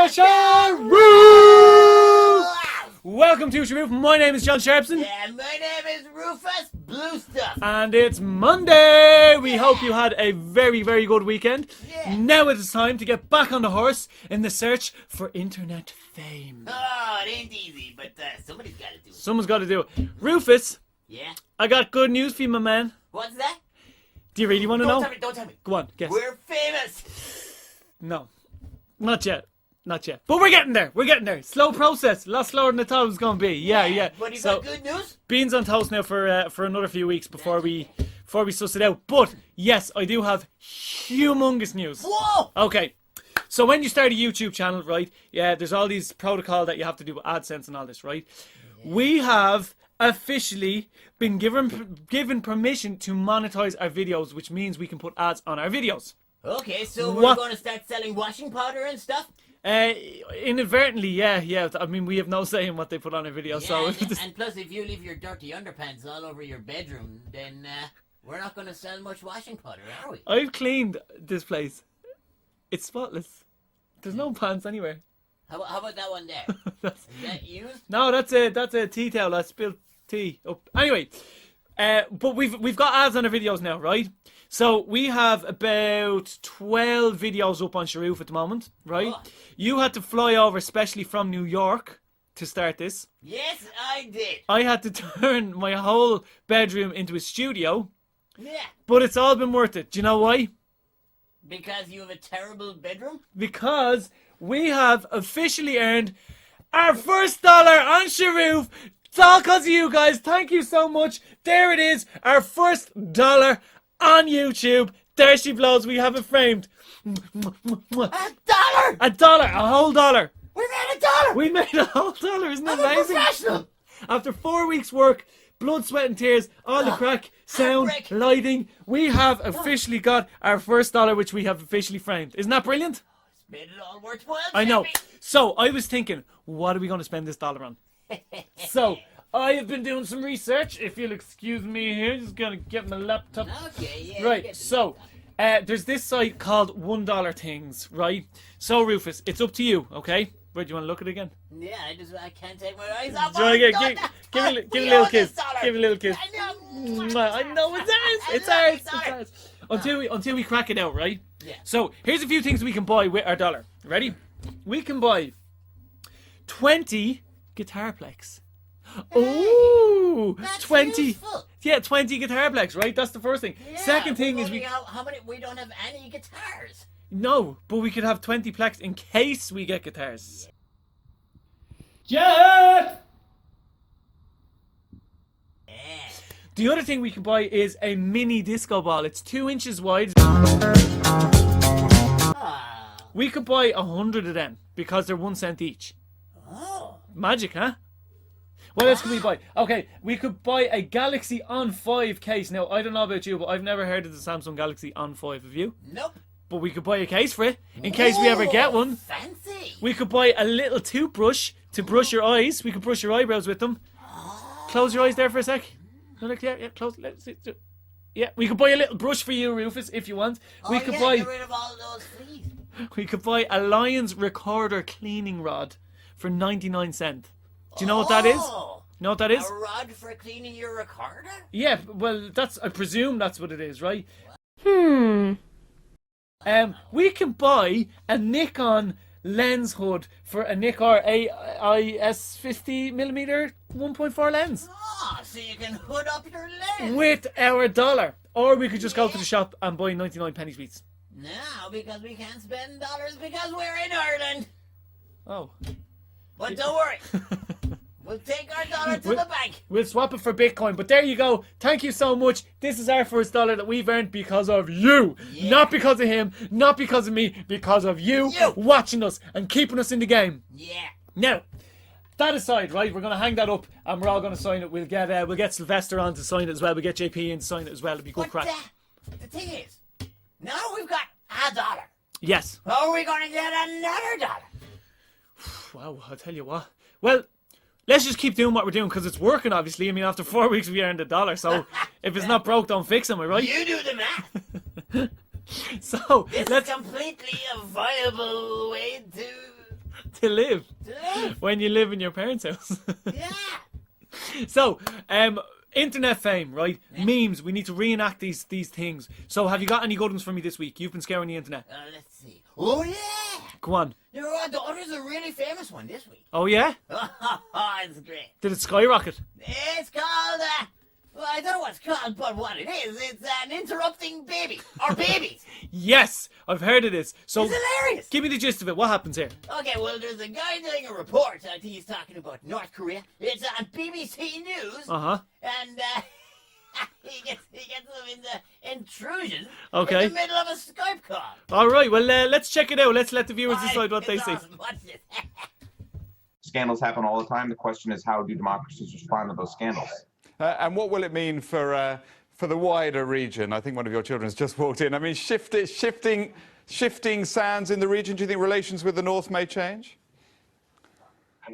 Sharuf! Welcome to Sharuf. My name is John Sharpson. Yeah, my name is Rufus Blue Stuff. And it's Monday. We hope you had a very, very good weekend. Yeah. Now it is time to get back on the horse in the search for internet fame. Oh, it ain't easy, but somebody's got to do it. Someone's got to do it. Rufus, Yeah? I got good news for you, my man. What's that? Do you really want to know? Don't tell me. Go on, guess. We're famous. No, not yet. Not yet. But we're getting there. We're getting there. Slow process. A lot slower than I thought it was going to be. Yeah. But you So, got good news? beans on toast now for another few weeks before we suss it out. But yes, I do have humongous news. Whoa! Okay, so when you start a YouTube channel, right? Yeah, there's all these protocol that you have to do with AdSense and all this, right? Yeah. We have officially been given permission to monetize our videos, which means we can put ads on our videos. Okay, so we're going to start selling washing powder and stuff? Inadvertently, yeah. I mean, we have no say in what they put on our videos. Yeah, so and plus, if you leave your dirty underpants all over your bedroom, then we're not going to sell much washing powder, are we? I've cleaned this place. It's spotless. There's no pants anywhere. How about that one there? Is that used? No, that's a tea towel. I spilled tea up. Anyway, but we've got ads on our videos now, right? So we have about 12 videos up on Sharuf at the moment, right? Oh. You had to fly over, especially from New York, to start this. Yes, I did. I had to turn my whole bedroom into a studio, Yeah. but it's all been worth it. Do you know why? Because you have a terrible bedroom? Because we have officially earned our first dollar on Sharuf. It's all because of you guys. Thank you so much. There it is. Our first dollar on YouTube. There she blows. We have it framed. $1! A dollar. A whole dollar. We made $1! We made a whole dollar. Isn't it I'm amazing? a professional! After 4 weeks work, blood, sweat and tears, all the crack, sound, heartbreak. lighting, we have officially got our first dollar, which we have officially framed. Isn't that brilliant? It's made it all worthwhile. I know. Sharpie. So I was thinking, what are we going to spend this dollar on? So I have been doing some research. If you'll excuse me here, just gonna get my laptop. Okay, yeah. Right. So there's this site called $1 Things, right? So Rufus, it's up to you. Okay. Where do you want to look at it again? Yeah, I can't take my eyes off. Do you want to give a little kiss? Give a little kiss. I know. I know it's ours. It's I know, ours. it's It's ours. Until we crack it out, right? Yeah. So here's a few things we can buy with our dollar. Ready? We can buy 20 guitar plecks. Ooh, That's 20. useful. Yeah, 20 guitar plecks, right? That's the first thing. Yeah, Second thing is how many? We don't have any guitars. no, but we could have 20 plecks in case we get guitars. Jet! Yeah. The other thing we can buy is a mini disco ball. It's 2 inches wide. Ah. We could buy 100 of them because they're 1 cent each. Oh. Magic, huh? What else can we buy? Okay, we could buy a Galaxy On 5 case. Now, I don't know about you, but I've never heard of the Samsung Galaxy On 5. Have you? Nope. But we could buy a case for it in case we ever get one. Fancy. We could buy a little toothbrush to brush your eyes. We could brush your eyebrows with them. Close your eyes there for a sec. No, like, yeah, close. Let's see. Yeah, we could buy a little brush for you, Rufus, if you want. We could buy. Get rid of all those fleas. We could buy a Lions Recorder cleaning rod for 99 cents. Do you know what that is? Oh, You know what that is? a rod for cleaning your recorder? Yeah, well, I presume that's what it is, right? We can buy a Nikon lens hood for a Nikon AIS 50mm 1.4 lens Oh, so you can hood up your lens. with our dollar. Or we could just go to the shop and buy 99 penny sweets. No, because we can't spend dollars because we're in Ireland. Oh. But don't worry. We'll take our dollar to the bank. We'll swap it for Bitcoin. But there you go. Thank you so much. This is our first dollar that we've earned because of you. Yeah. Not because of him. Not because of me. Because of you watching us and keeping us in the game. Yeah. Now, that aside, right, we're going to hang that up and we're all going to sign it. We'll get Sylvester on to sign it as well. We'll get JP in to sign it as well. It'll be good But crack. the thing is, now we've got $1. Yes. How are we going to get another dollar? Wow, I'll tell you what. Well, let's just keep doing what we're doing because it's working, obviously. I mean, after 4 weeks, we earned $1. So if it's not broke, don't fix it, am I right? You do the math. So This let's is completely a viable way to To live. To live. When you live in your parents' house. Yeah. So, internet fame, right? Memes. We need to reenact these things. So, have you got any good ones for me this week? You've been scouring the internet. Let's see. Oh, yeah. Go on. There's a really famous one this week. Oh, yeah? It's great. Did it skyrocket? It's called, well, I don't know what it's called, but what it is, it's an interrupting baby. Or babies. Yes, I've heard of this. So, It's hilarious. give me the gist of it. What happens here? Okay, well, there's a guy doing a report. I think he's talking about North Korea. It's on BBC News. Uh-huh. And, he gets them into intrusion Okay. in the middle of a Skype call. All right, well, let's check it out. Let's let the viewers decide what they It's see. awesome. Watch this. Scandals happen all the time. The question is, how do democracies respond to those scandals? And what will it mean for the wider region? I think one of your children has just walked in. I mean, shifting sands in the region. Do you think relations with the North may change?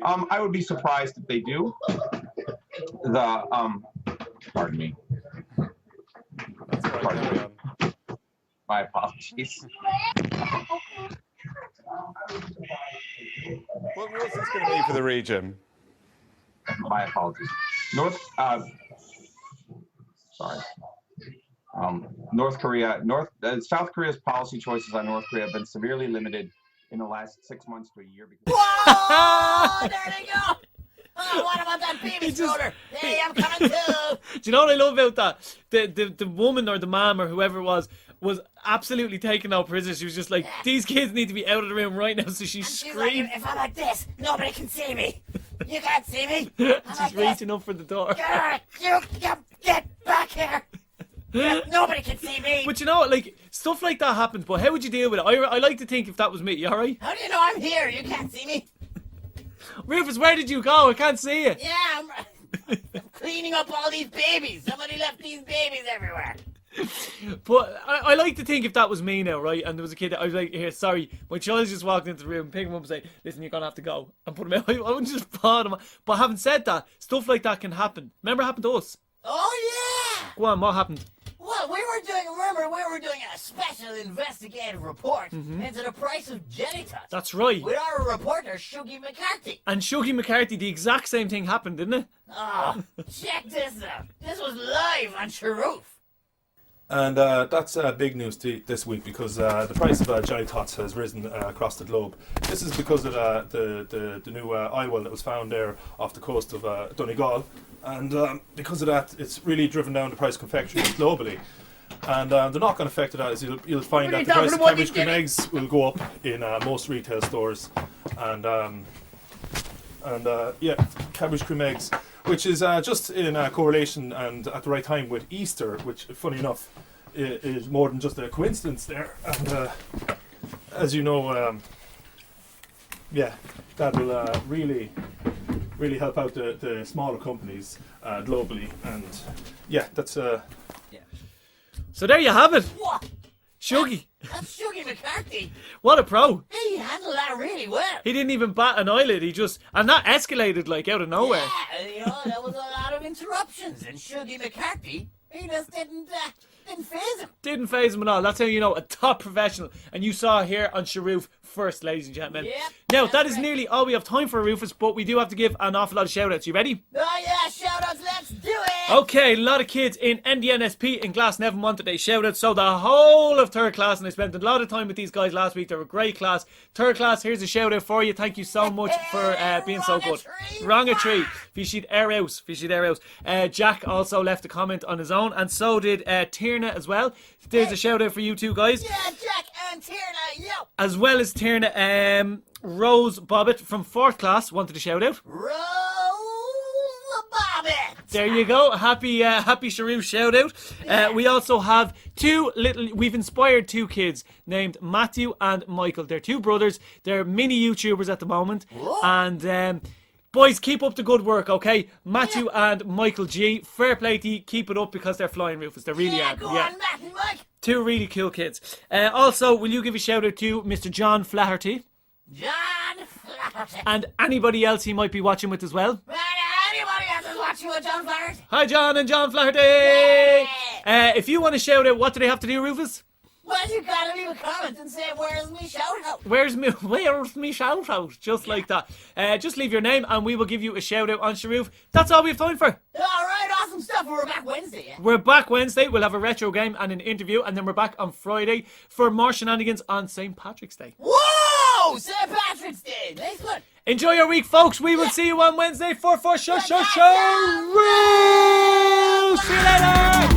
I would be surprised if they do. Pardon me. That's right, carry on. My apologies. What's this going to mean for the region? My apologies. South Korea's policy choices on North Korea have been severely limited in the last 6 months to a year. Because Whoa! There they go! Oh, what about that baby stroller? Hey, I'm coming too! Do you know what I love about that? The woman or the mom or whoever it was absolutely taking no prisoners. She was just like, these kids need to be out of the room right now, so she She's screamed. like, if I'm like this, nobody can see me. You can't see me. She's reaching up for the door. Get back here. Nobody can see me. But you know what, like, stuff like that happens, but how would you deal with it? I like to think if that was me, you alright? How do you know I'm here? You can't see me. Rufus, where did you go? I can't see you. Yeah, I'm cleaning up all these babies. Somebody left these babies everywhere. But I like to think if that was me now, right? And there was a kid that I was like, here, sorry, my child just walked into the room, pick him up and say, listen, you're going to have to go. And put him out. I wouldn't just prod him. But having said that, stuff like that can happen. Remember it happened to us? Oh, yeah. Go on, what happened? Well, we were doing a special investigative report into the price of jelly tots. That's right. With our reporter, Shuggy McCarthy. And Shuggy McCarthy, the exact same thing happened, didn't it? Oh, check this out. This was live on Sharuf. And that's big news this week because the price of jelly tots has risen across the globe. This is because of the new oil well that was found there off the coast of Donegal. And because of that, it's really driven down the price of confectionery globally. And the knock-on effect of that is you'll find that the price of cabbage cream eggs will go up in most retail stores. And cabbage cream eggs, which is just in correlation and at the right time with Easter, which, funny enough, is more than just a coincidence there. And as you know, that will really help out the smaller companies globally. And that's So there you have it. What? Shuggy. That's Shuggy McCarthy. What a pro. He handled that really well. He didn't even bat an eyelid. And that escalated like out of nowhere. Yeah, there was a lot of interruptions, and Shuggy McCarthy, he just didn't faze him. Didn't faze him at all. That's how you know a top professional. And you saw here on Sharuf first, ladies and gentlemen. Yep, Now, that's that is right. nearly all we have time for, Rufus, but we do have to give an awful lot of shout-outs. You ready? Oh yeah, shout-outs, let's do it! Okay, a lot of kids in NDNSP in Glasnevin wanted a shout-out, so the whole of third class, and I spent a lot of time with these guys last week. They were a great class. Third class, here's a shout-out for you. Thank you so much for being so good. Wrong a tree. Fishied air out. Jack also left a comment on his own, and so did Tierna as well. There's a shout-out for you two guys. Yeah, Jack and Tierna, yo! As well as Tierna, Rose Bobbitt from fourth class wanted a shout-out. Rose Bobbitt! There you go. Happy Sharuf shout out. We also have we've inspired two kids named Matthew and Michael. They're two brothers. They're mini YouTubers at the moment. Whoa. And boys, keep up the good work, okay? Matthew and Michael G. Fair play to you. Keep it up because they're flying, Rufus. They really are. Go on, Matt and Mike! Two really cool kids. Also, will you give a shout out to Mr. John Flaherty? John Flaherty! And anybody else he might be watching with as well? Anybody else is watching with John Flaherty? Hi, John and John Flaherty! Yay! If you want to shout out, what do they have to do, Rufus? Well, you gotta leave a comment and say, where's me shout out? Where's me shout out? Just like that. Just leave your name and we will give you a shout out on Sharuf. That's all we have time for. Alright, awesome stuff. We're back Wednesday, yeah? We're back Wednesday. We'll have a retro game and an interview, and then we're back on Friday for more shenanigans on St. Patrick's Day. Whoa! St. Patrick's Day. Nice one. Enjoy your week, folks. We will see you on Wednesday for Sharuf. See you later.